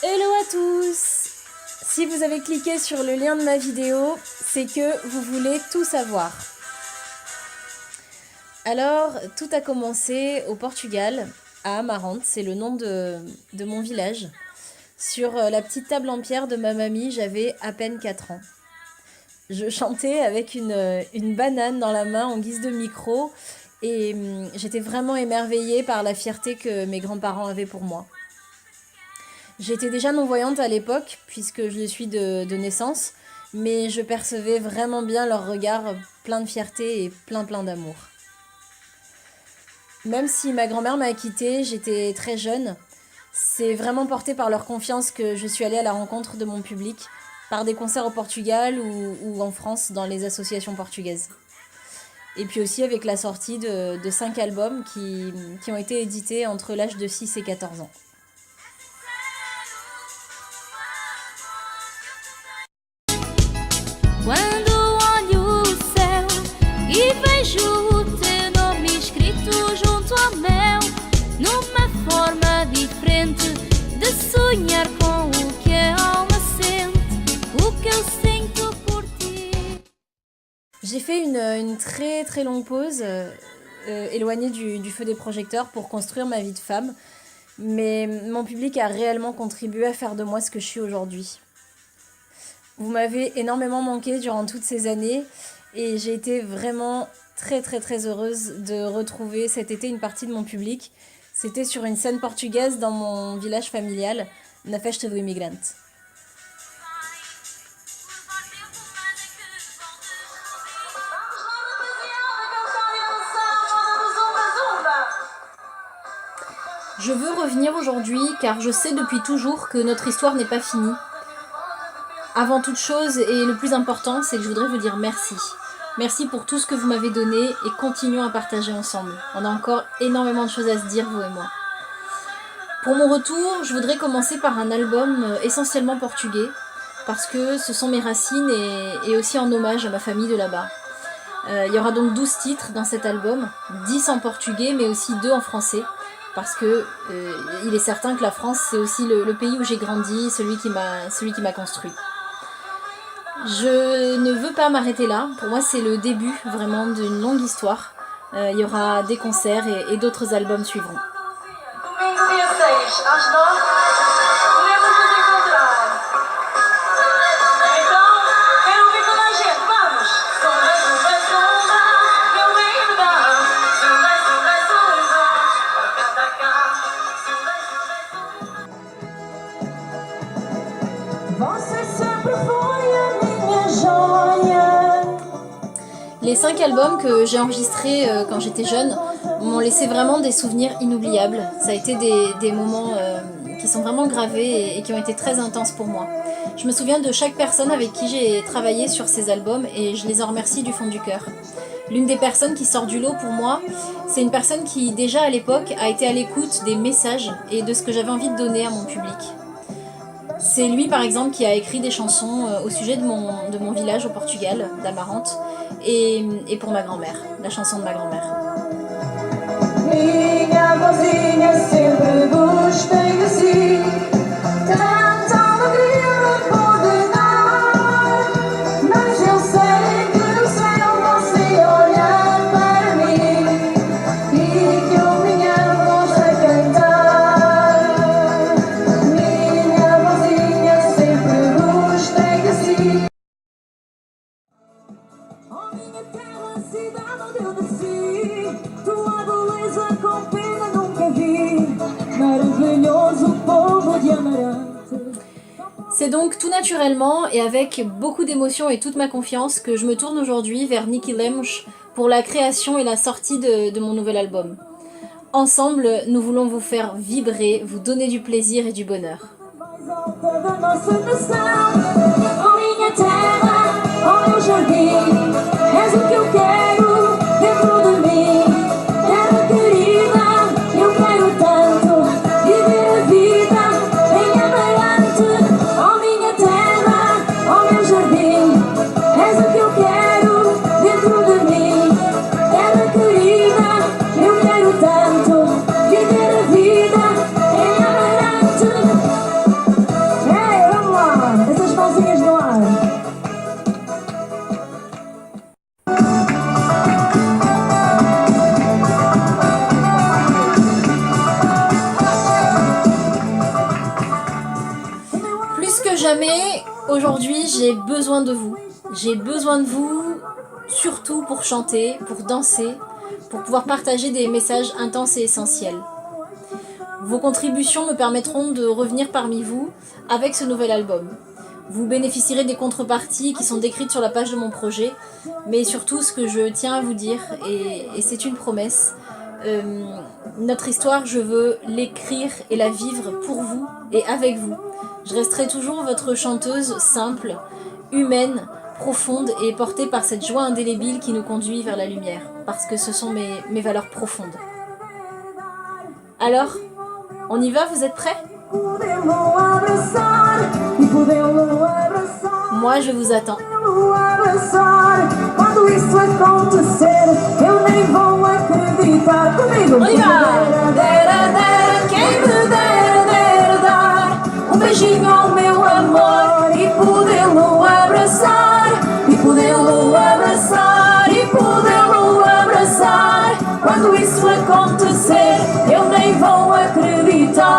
Hello à tous! Si vous avez cliqué sur le lien de ma vidéo, c'est que vous voulez tout savoir. Alors, tout a commencé au Portugal, à Amarante, c'est le nom de mon village. Sur la petite table en pierre de ma mamie, j'avais à peine 4 ans. Je chantais avec une banane dans la main en guise de micro et j'étais vraiment émerveillée par la fierté que mes grands-parents avaient pour moi. J'étais déjà non-voyante à l'époque, puisque je le suis de naissance, mais je percevais vraiment bien leur regard plein de fierté et plein d'amour. Même si ma grand-mère m'a quittée, j'étais très jeune, c'est vraiment porté par leur confiance que je suis allée à la rencontre de mon public, par des concerts au Portugal ou en France dans les associations portugaises. Et puis aussi avec la sortie de 5 albums qui ont été édités entre l'âge de 6 et 14 ans. Quando olho o céu e vejo o teu nome escrito junto ao meu, numa forma diferente de sonhar com o que a alma sente, o que eu sinto por ti. J'ai fait une très longue pause, éloignée du feu des projecteurs pour construire ma vie de femme, mais mon public a réellement contribué à faire de moi ce que je suis aujourd'hui. Vous m'avez énormément manqué durant toutes ces années et j'ai été vraiment très heureuse de retrouver cet été une partie de mon public. C'était sur une scène portugaise dans mon village familial, na Festa do Imigrante. Je veux revenir aujourd'hui car je sais depuis toujours que notre histoire n'est pas finie. Avant toute chose et le plus important, c'est que je voudrais vous dire merci. Merci pour tout ce que vous m'avez donné et continuons à partager ensemble. On a encore énormément de choses à se dire, vous et moi. Pour mon retour, je voudrais commencer par un album essentiellement portugais parce que ce sont mes racines et aussi en hommage à ma famille de là-bas. Il y aura donc 12 titres dans cet album, 10 en portugais mais aussi 2 en français parce que il est certain que la France c'est aussi le pays où j'ai grandi, celui qui m'a construit. Je ne veux pas m'arrêter là, pour moi c'est le début vraiment d'une longue histoire. Il y aura des concerts et d'autres albums suivront. Domingo dia 6, às 9, podemos nos encontrar. Então, quero ouvir toda a gente, vamos! Zumba, zumba, zumba, meu lindo dá. Zumba, zumba, zumba, cada cá. Zumba, zumba, zumba. Você sempre foi a minha joia. Les 5 albums que j'ai enregistrés quand j'étais jeune m'ont laissé vraiment des souvenirs inoubliables. Ça a été des moments qui sont vraiment gravés et qui ont été très intenses pour moi. Je me souviens de chaque personne avec qui j'ai travaillé sur ces albums et je les en remercie du fond du cœur. L'une des personnes qui sort du lot pour moi, c'est une personne qui déjà à l'époque a été à l'écoute des messages et de ce que j'avais envie de donner à mon public. C'est lui par exemple qui a écrit des chansons au sujet de mon village au Portugal, d'Amarante, et pour ma grand-mère, la chanson de ma grand-mère. Minha vozinha sempre gostei de si. Tanta alegria me pode dar. Mas eu sei que no céu você olha para mim e que eu minha voz vai cantar. Minha vozinha sempre gostei de si. Oh, minha terra, cidade onde eu nasci, tua beleza com pena nunca vi, maravilhoso povo de Amarante. C'est donc tout naturellement et avec beaucoup d'émotion et toute ma confiance que je me tourne aujourd'hui vers Niki Lemos pour la création et la sortie de mon nouvel album. Ensemble, nous voulons vous faire vibrer, vous donner du plaisir et du bonheur. Mais alta da nossa nação, oh minha terra, oh meu jardim, és o que eu quero dentro de mim. Terra querida, eu quero tanto viver a vida em Amarante. Oh minha terra, oh meu jardim, és o que eu quero dentro de mim. Terra querida, eu quero tanto viver a vida em Amarante. jamais, aujourd'hui, j'ai besoin de vous. J'ai besoin de vous, surtout pour chanter, pour danser, pour pouvoir partager des messages intenses et essentiels. Vos contributions me permettront de revenir parmi vous avec ce nouvel album. Vous bénéficierez des contreparties qui sont décrites sur la page de mon projet, mais surtout ce que je tiens à vous dire, et c'est une promesse, notre histoire, je veux l'écrire et la vivre pour vous et avec vous. Je resterai toujours votre chanteuse simple, humaine, profonde et portée par cette joie indélébile qui nous conduit vers la lumière, parce que ce sont mes valeurs profondes. Alors, on y va, vous êtes prêts ? Moi, je vous attends. Quando isso acontecer, eu nem vou acreditar. Comigo, on y va! Quem me dera dar beijinho ao meu amor e podê-lo abraçar, e podê-lo abraçar, e podê-lo abraçar. Quando isso acontecer, eu nem vou acreditar.